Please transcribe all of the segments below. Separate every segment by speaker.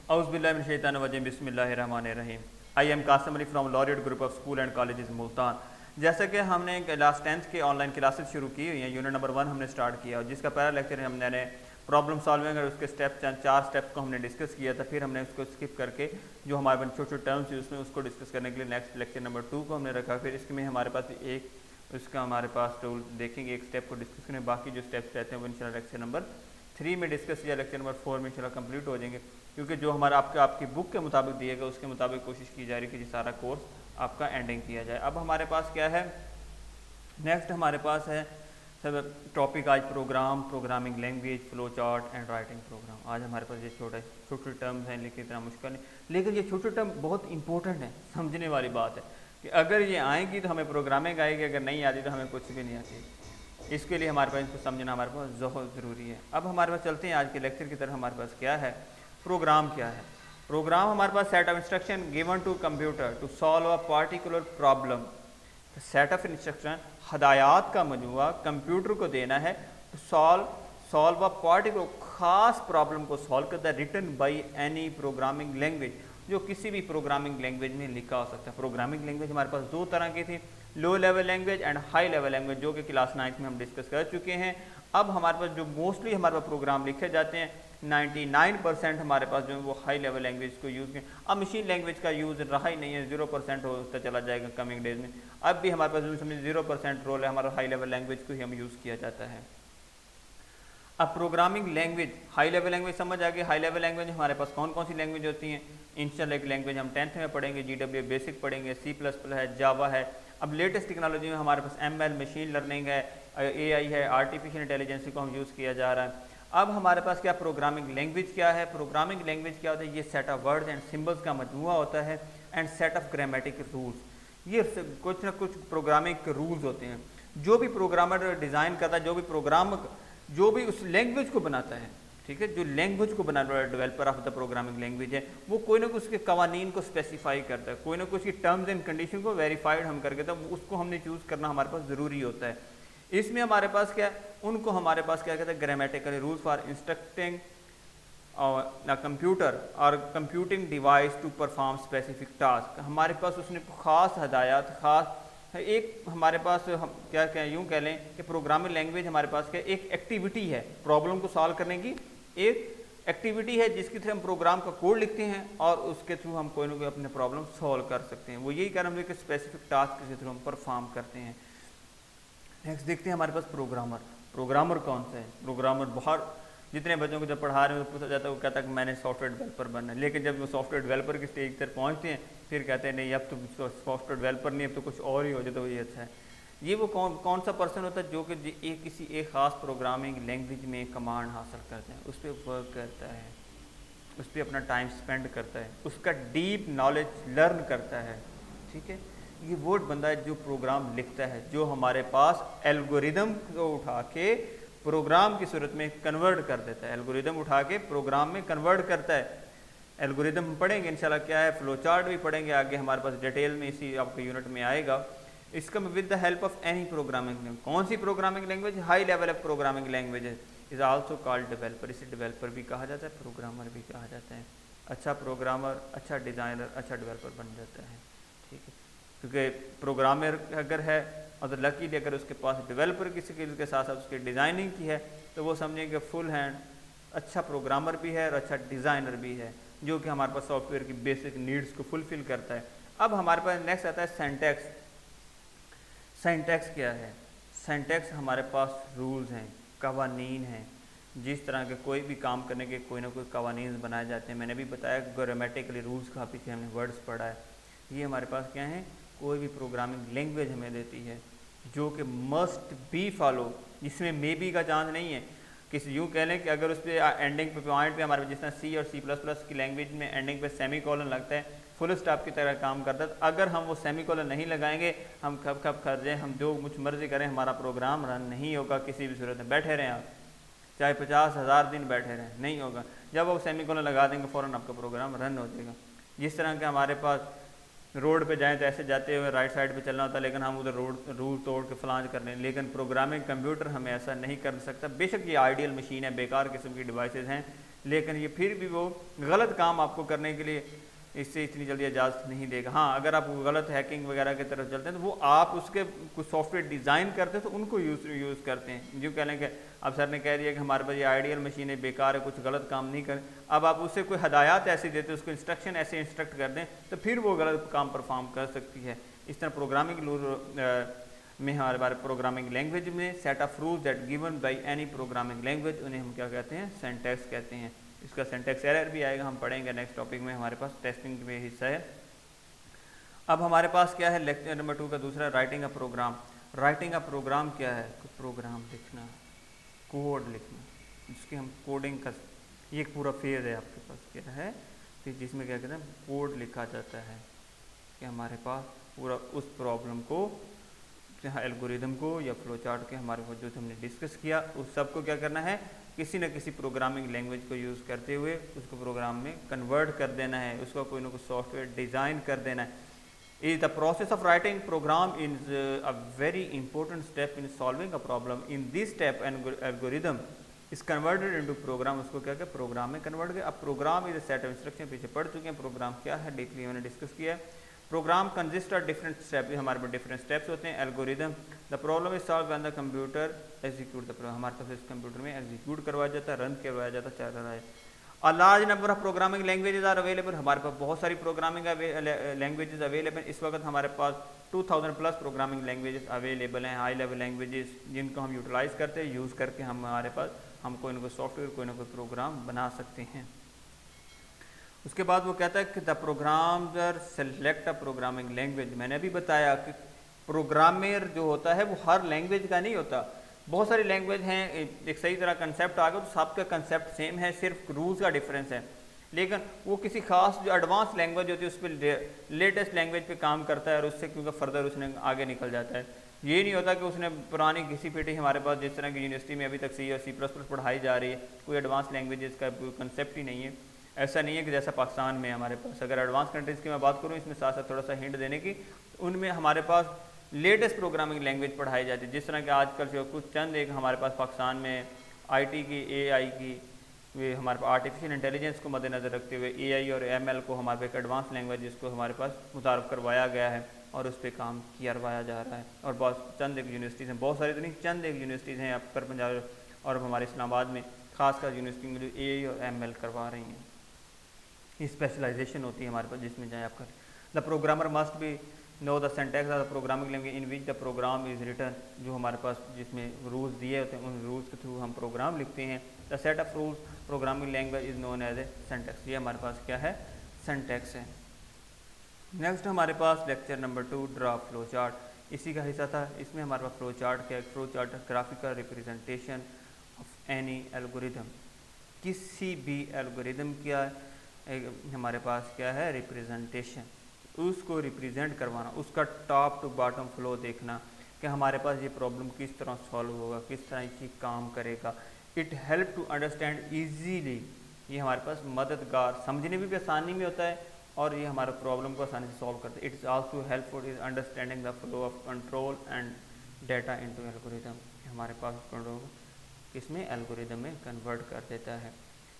Speaker 1: اعوذ باللہ من الشیطان الرجیم، بسم اللہ الرحمن الرحیم۔ I am Qasim Ali from laureate group of school and colleges Multan. جیسا کہ ہم نے کلاس 10th کے آن لائن کلاسز شروع کی ہوئی ہیں، یونٹ نمبر 1 ہم نے سٹارٹ کیا، اور جس کا پہلا لیکچر ہم نے پرابلم سالونگ اور اس کے چار سٹیپس کو ہم نے ڈسکس کیا تھا۔ پھر ہم نے اس کو اسکپ کر کے جو ہمارے پاس چھوٹے چھوٹے ٹرمس تھے اس کو ڈسکس کرنے کے لیے نیکسٹ لیکچر نمبر 2 کو ہم نے رکھا۔ پھر اس میں ہمارے پاس اس کا ہمارے پاس ٹول دیکھیں گے، ایک سٹیپ کو ڈسکس کریں، باقی جو سٹیپس رہتے ہیں وہ انشاءاللہ لیکچر نمبر 3 میں ڈسکس یا لیکچر نمبر 4 میں انشاءاللہ کمپلیٹ ہو جائیں گے، کیونکہ جو ہمارا آپ کی بک کے مطابق دیے گا اس کے مطابق کوشش کی جا رہی ہے کہ یہ سارا کورس آپ کا اینڈنگ کیا جائے۔ اب ہمارے پاس کیا ہے، نیکسٹ ہمارے پاس ہے ٹاپک آج programming language, flow chart and writing program. آج ہمارے پاس یہ چھوٹے ٹرمز ہیں، لیکن اتنا مشکل نہیں، لیکن یہ چھوٹے ٹرم بہت امپورٹنٹ ہیں، سمجھنے والی بات ہے کہ اگر یہ آئیں گی تو ہمیں پروگرامنگ آئے گی، اگر نہیں آتی تو ہمیں کچھ بھی نہیں آتی۔ اس کے لیے ہمارے پاس اس کو سمجھنا ہمارے پاس بہت ضروری ہے۔ اب ہمارے پاس چلتے ہیں آج کے لیکچر کی طرف۔ ہمارے پاس کیا ہے، پروگرام کیا ہے۔ پروگرام ہمارے پاس set of instruction given to computer to solve a particular problem. Set of instruction, ہدایات کا مجموعہ کمپیوٹر کو دینا ہے ٹو سالو اے پارٹیکولر، خاص پرابلم کو سالو کرتا ہے، written by any programming language, جو کسی بھی پروگرامنگ لینگویج میں لکھا ہو سکتا ہے۔ پروگرامنگ لینگویج ہمارے پاس 2 طرح کی تھی، low level language and high level language, جو کہ کلاس 9 میں ہم ڈسکس کر چکے ہیں۔ اب ہمارے پاس جو موسٹلی ہمارے پاس پروگرام لکھے جاتے ہیں 99% ہمارے پاس جو ہے وہ ہائی لیول لینگویج کو یوز کریں۔ اب مشین لینگویج کا یوز رہا ہی نہیں ہے، 0% ہوتا چلا جائے گا کمنگ ڈیز میں۔ اب بھی ہمارے پاس 0% رول ہے، ہمارا ہائی لیول لینگویج کو ہی ہم یوز کیا جاتا ہے۔ اب programming language, high level language سمجھ آ گئی۔ ہائی لیول لینگویج ہمارے پاس کون سی لینگویج ہوتی ہیں؟ انشاءاللہ ایک لینگویج ہم 10th میں پڑھیں گے، GW بیسک پڑھیں گے، C++ ہے، جاوا ہے۔ اب لیٹسٹ ٹیکنالوجی میں ہمارے پاس ML مشین لرننگ ہے، AI ہے، آرٹیفیشل انٹیلیجنس کو ہم یوز کیا جا رہا ہے۔ اب ہمارے پاس کیا پروگرامنگ لینگویج کیا ہے؟ پروگرامنگ لینگویج کیا ہوتا ہے؟ یہ set of words and symbols کا مجموعہ ہوتا ہے، and set of grammatic rules. یہ کچھ نہ کچھ پروگرامنگ کے رولز ہوتے ہیں۔ جو بھی پروگرامر ڈیزائن کرتا ہے، جو بھی اس لینگویج کو بناتا ہے، ٹھیک ہے، جو لینگویج کو بنانے والا developer of the programming language ہے، وہ کوئی نہ کچھ اس کے قوانین کو اسپیسیفائی کرتا ہے، کوئی نہ کچھ کی ٹرمز اینڈ کنڈیشن کو ویریفائڈ ہم کر کے اس کو ہم نے چوز کرنا ہمارے پاس ضروری ہوتا ہے۔ اس میں ہمارے پاس کیا ہے، ان کو ہمارے پاس کیا کہتے ہیں، grammatical rules for instructing computer اور computing device to perform specific task. ہمارے پاس اس نے خاص ہدایات، خاص ایک ہمارے پاس کیا کہیں، یوں کہہ لیں کہ پروگرامنگ لینگویج ہمارے پاس کیا ایک ایکٹیویٹی ہے، پرابلم کو سالو کرنے کی ایک ایکٹیویٹی ہے، جس کے تھرو ہم پروگرام کا کوڈ لکھتے ہیں اور اس کے تھرو ہم کوئی نہ کوئی اپنے پرابلم سالو کر سکتے ہیں۔ وہ یہی کہہ رہے ہیں کہ اسپیسیفک ٹاسک کے تھرو ہم پرفارم کرتے ہیں۔ نیکسٹ دیکھتے ہیں ہمارے پاس پروگرامر کون سا ہے۔ پروگرامر باہر جتنے بچوں کو جب پڑھا رہے ہیں پوچھا جاتا ہے، وہ کہتا ہے کہ میں نے سافٹ ویئر ڈیولپر بننا ہے، لیکن جب وہ سافٹ ویئر ڈیولپر کی اسٹیج تک پہنچتے ہیں پھر کہتے ہیں نہیں اب تو سافٹ ویئر ڈیولپر نہیں، اب تو کچھ اور ہی ہو جائے تو یہ اچھا ہے۔ یہ وہ کون سا پرسن ہوتا ہے جو کہ کسی ایک خاص پروگرامنگ لینگویج میں کمانڈ حاصل کرتا ہے، اس پہ ورک کرتا ہے، اس پہ اپنا ٹائم سپینڈ کرتا ہے، اس کا ڈیپ نالج لرن کرتا ہے، ٹھیک ہے۔ یہ وہ بندہ ہے جو پروگرام لکھتا ہے، جو ہمارے پاس الگوریدم کو اٹھا کے پروگرام کی صورت میں کنورٹ کر دیتا ہے، الگوریدم اٹھا کے پروگرام میں کنورٹ کرتا ہے۔ الگوریدم پڑھیں گے انشاءاللہ، کیا ہے فلو چارٹ بھی پڑھیں گے آگے، ہمارے پاس ڈیٹیل میں اسی آپ کے یونٹ میں آئے گا۔ اس کا with the help of any programming language. کون سی programming language? High level of programming language is also called developer. اسے ڈیولپر بھی کہا جاتا ہے، پروگرامر بھی کہا جاتا ہے۔ اچھا پروگرامر، اچھا ڈیزائنر، اچھا ڈیولپر بن جاتا ہے، ٹھیک ہے، کیونکہ پروگرامر اگر ہے اور لکیلی اگر اس کے پاس ڈیولپر کی اسکل کے ساتھ ساتھ اس کی ڈیزائننگ کی ہے تو وہ سمجھیں کہ فل ہینڈ اچھا پروگرامر بھی ہے اور اچھا ڈیزائنر بھی ہے، جو کہ ہمارے پاس سافٹ ویئر کی بیسک نیڈس کو فلفل کرتا ہے۔ اب ہمارے پاس نیکسٹ آتا ہے سینٹیکس۔ سینٹیکس کیا ہے؟ سینٹیکس ہمارے پاس رولز ہیں، قوانین ہیں، جس طرح کے کوئی بھی کام کرنے کے کوئی نہ کوئی قوانین بنائے جاتے ہیں۔ میں نے بھی بتایا گرامیٹیکلی رولز کا پیچھے ہم نے ورڈز پڑھا ہے۔ یہ ہمارے پاس کیا ہیں، کوئی بھی پروگرامنگ لینگویج ہمیں دیتی ہے جو کہ مسٹ بی فالو، جس میں مے بی کا چانس نہیں ہے۔ کسی یوں کہہ لیں کہ اگر اس پہ اینڈنگ پہ پوائنٹ پہ ہمارے جس طرح C اور C++ کی لینگویج میں اینڈنگ پہ سیمی کولن لگتا ہے، فل اسٹاپ کی طرح کام کرتا ہے، اگر ہم وہ سیمی کولن نہیں لگائیں گے، ہم کھپ کر جائیں، ہم جو کچھ مرضی کریں، ہمارا پروگرام رن نہیں ہوگا کسی بھی صورت میں۔ بیٹھے رہیں آپ چاہے 50,000 دن بیٹھے رہیں، نہیں ہوگا۔ جب وہ سیمی کولن لگا دیں گے فوراً آپ کا پروگرام رن ہو جائے گا۔ جس طرح کہ ہمارے پاس روڈ پہ جائیں تو ایسے جاتے ہوئے رائٹ سائڈ پہ چلنا ہوتا ہے، لیکن ہم ادھر رول توڑ کے فلانج کر لیں، لیکن پروگرامنگ کمپیوٹر ہمیں ایسا نہیں کر سکتا۔ بے شک یہ آئیڈیل مشین ہے، بیکار قسم کی ڈیوائسز ہیں، لیکن یہ پھر بھی وہ غلط کام آپ کو کرنے کے لیے اس سے اتنی جلدی اجازت نہیں دے گا. ہاں اگر آپ غلط ہیکنگ وغیرہ کی طرف چلتے ہیں تو وہ آپ اس کے کچھ سافٹ ویئر ڈیزائن کرتے ہیں تو ان کو یوز کرتے ہیں. جو کہہ لیں کہ اب سر نے کہہ دیا کہ ہمارے پاس یہ آئیڈیل مشینیں بیکار ہے, کچھ غلط کام نہیں کریں, اب آپ اسے کوئی ہدایات ایسی دیتے ہیں, اس کو انسٹرکشن ایسے انسٹرکٹ کر دیں تو پھر وہ غلط کام پرفارم کر سکتی ہے. اس طرح پروگرامنگ میں ہمارے بارے پروگرامنگ لینگویج میں set of rules that given by any programming language, انہیں ہم کیا کہتے ہیں, سینٹیکس کہتے ہیں. اس کا سینٹیکس ایرر بھی آئے گا, ہم پڑھیں گے نیکسٹ ٹاپک میں, ہمارے پاس ٹیسٹنگ میں حصہ ہے. اب ہمارے پاس کیا ہے لیکچر نمبر 2 کا دوسرا, writing a program. Writing a program کیا ہے؟ پروگرام لکھنا, کوڈ لکھنا, جس کی ہم کوڈنگ کا یہ ایک پورا فیز ہے آپ کے پاس کیا ہے کہ جس میں کیا کہتے ہیں کوڈ لکھا جاتا ہے کہ ہمارے پاس پورا اس پرابلم کو, الگوریدم کو یا فلو چارٹ کے ہمارے پاس جو ہم نے ڈسکس کیا اس سب کو کیا کرنا ہے, کسی نہ کسی پروگرامنگ لینگویج کو یوز کرتے ہوئے اس کو پروگرام میں کنورٹ کر دینا ہے, اس کا کوئی نہ کوئی سافٹ ویئر ڈیزائن کر دینا ہے. The process of writing program is a very important step in solving a problem. In this step an algorithm is converted into program. اس کو کیا کہ پروگرام میں کنورٹ کیا. اب program is a set of instruction, پیچھے پڑھ چکے ہیں پروگرام کیا ہے, ڈیپلی ہم نے ڈسکس کیا ہے. Program consist of different step, ہمارے پاس ڈفرنٹ اسٹیپس ہوتے ہیں. Algorithm, the problem is solve when the computer execute the program, ہمارے پاس اس کمپیوٹر میں ایگزیکیوٹ کروایا جاتا ہے, رن کروایا جاتا ہے, چل رہا ہے. A large number of programming languages are available. ہمارے پاس بہت ساری پروگرامنگ لینگویجز اویلیبل ہیں. اس وقت ہمارے پاس 2000 پلس پروگرامنگ لینگویجز اویلیبل ہیں, ہائی لیول لینگویجز جن کو ہم یوٹیلائز کرتے ہیں, یوز کر کے ہمارے پاس ہم کوئی نہ کوئی سافٹ ویئر کوئی نہ کوئی پروگرام بنا سکتے ہیں. اس کے بعد وہ کہتا ہے کہ the programmer select a programming language. میں نے ابھی بتایا کہ پروگرامر جو ہوتا ہے وہ ہر لینگویج کا نہیں ہوتا, بہت ساری لینگویج ہیں, ایک صحیح طرح کنسیپٹ آ گیا تو سب کا کنسیپٹ سیم ہے, صرف رولز کا ڈفرینس ہے. لیکن وہ کسی خاص جو ایڈوانس لینگویج ہوتی ہے اس پہ لیٹسٹ لینگویج پہ کام کرتا ہے اور اس سے کیونکہ فردر اس نے آگے نکل جاتا ہے. یہ نہیں ہوتا کہ اس نے پرانی کسی پیٹی, ہمارے پاس جس طرح کی یونیورسٹی میں ابھی تک سی اور سی پلس پلس پڑھائی جا رہی ہے, کوئی ایڈوانس لینگویجز کا کوئی کنسیپٹ ہی نہیں ہے. ایسا نہیں ہے کہ جیسا پاکستان میں ہمارے پاس, اگر ایڈوانس کنٹریز کی میں بات کروں اس میں ساتھ ساتھ تھوڑا سا ہنٹ دینے کی, ان میں ہمارے پاس لیٹسٹ پروگرامنگ لینگویج پڑھائی جاتی ہے. جس طرح کہ آج کل جو کچھ چند ایک ہمارے پاس پاکستان میں آئی ٹی کی, اے آئی کی, ہمارے پاس آرٹیفیشیل انٹیلیجنس کو مد نظر رکھتے ہوئے اے آئی اور ایم ایل کو ہمارے پاس ایک ایڈوانس لینگویج جس کو ہمارے پاس متعارف کروایا گیا ہے اور اس پہ کام کروایا جا رہا ہے. اور بہت چند ایک یونیورسٹیز ہیں, بہت ساری تو نہیں, چند ایک یونیورسٹیز ہیں اپر پنجاب اور ہمارے اسلام آباد میں خاص کر یونیورسٹی میں جو اے آئی اور ایم ایل کروا رہی ہیں. اسپیشلائزیشن ہوتی ہے ہمارے پاس جس میں جائیں آپ کر. دا پروگرامر مسٹ بھی know the syntax of the programming language in which the program is written. جو ہمارے پاس جس میں رولز دیے ہوتے ہیں ان رولز کے تھرو ہم پروگرام لکھتے ہیں. The set of rules programming language is known as a syntax. یہ ہمارے پاس کیا ہے, سینٹیکس ہے. نیکسٹ ہمارے پاس lecture number 2 draw flow chart, اسی کا حصہ تھا. اس میں ہمارے پاس فلو چارٹ کیا ہے, flow chart graphical representation of any algorithm. کسی بھی الگوریدم کیا ہمارے پاس کیا ہے, ریپرزنٹیشن, اس کو ریپرزینٹ کروانا, اس کا ٹاپ ٹو باٹم فلو دیکھنا کہ ہمارے پاس یہ پرابلم کس طرح سالو ہوگا, کس طرح یہ کام کرے گا. It help to understand easily, یہ ہمارے پاس مددگار, سمجھنے میں بھی آسانی میں ہوتا ہے اور یہ ہمارے پرابلم کو آسانی سے سالو کرتا ہے. It is also helpful in understanding the flow of control and data into algorithm. ہمارے پاس کنٹرول کس میں, الگوریدم میں کنورٹ کر دیتا ہے.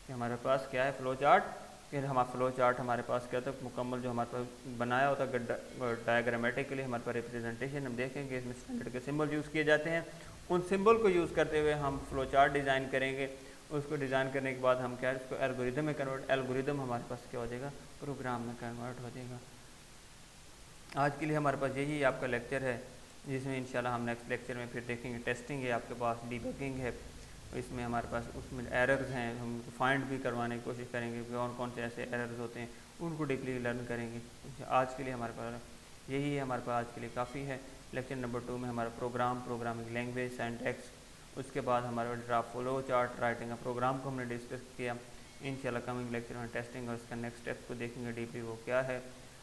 Speaker 1: کہ ہمارے پاس کیا ہے فلو چارٹ, کہ ہمارا فلو چارٹ ہمارے پاس کیا تھا, مکمل جو ہمارے پاس بنایا ہوتا ہے ڈائیگرامیٹکلی. ہمارے پاس ریپرزنٹیشن ہم دیکھیں گے, اس میں اسٹینڈرڈ کے سمبل یوز کیے جاتے ہیں. ان سمبل کو یوز کرتے ہوئے ہم فلو چارٹ ڈیزائن کریں گے. اس کو ڈیزائن کرنے کے بعد ہم کیا ہے, اس کو الگوریدم میں کنورٹ, الگوریدم ہمارے پاس کیا ہو جائے گا, پروگرام میں کنورٹ ہو جائے گا. آج کے لیے ہمارے پاس یہی آپ کا لیکچر ہے, جس میں انشاءاللہ ہم نیکسٹ لیکچر میں پھر دیکھیں گے. ٹیسٹنگ ہے آپ کے پاس, ڈیبگنگ ہے, اس میں ہمارے پاس اس میں ایررز ہیں, ہم فائنڈ بھی کروانے کی کوشش کریں گے کون کون سے ایسے ایررز ہوتے ہیں, ان کو ڈیپلی لرن کریں گے. آج کے لیے ہمارے پاس یہی ہے, ہمارے پاس آج کے لیے کافی ہے. لیکچر نمبر 2 میں ہمارا پروگرامنگ لینگویج, سینٹیکس, اس کے بعد ہمارا ڈرافٹ فلو چارٹ, رائٹنگ کا پروگرام کو ہم نے ڈسکس کیا. انشاءاللہ کمنگ لیکچر میں ٹیسٹنگ اور اس کا نیکسٹ اسٹیپ کو دیکھیں گے ڈیپلی وہ کیا ہے.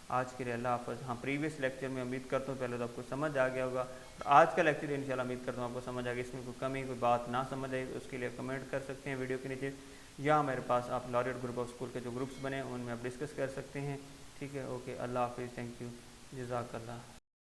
Speaker 1: آج کے لیے اللہ حافظ. ہاں پریویس لیکچر میں امید کرتا ہوں پہلے تو آپ کو سمجھ آ گیا ہوگا, اور آج کا لیکچر انشاءاللہ امید کرتا ہوں آپ کو سمجھ آ گیا. اس میں کوئی کمی کوئی بات نہ سمجھ آئی تو اس کے لیے کمنٹ کر سکتے ہیں ویڈیو کے نیچے, یا میرے پاس آپ لاریٹ گروپ آف اسکول کے جو گروپس بنے ہیں ان میں آپ ڈسکس کر سکتے ہیں. ٹھیک ہے, اوکے, اللہ حافظ, تھینک یو, جزاک اللہ.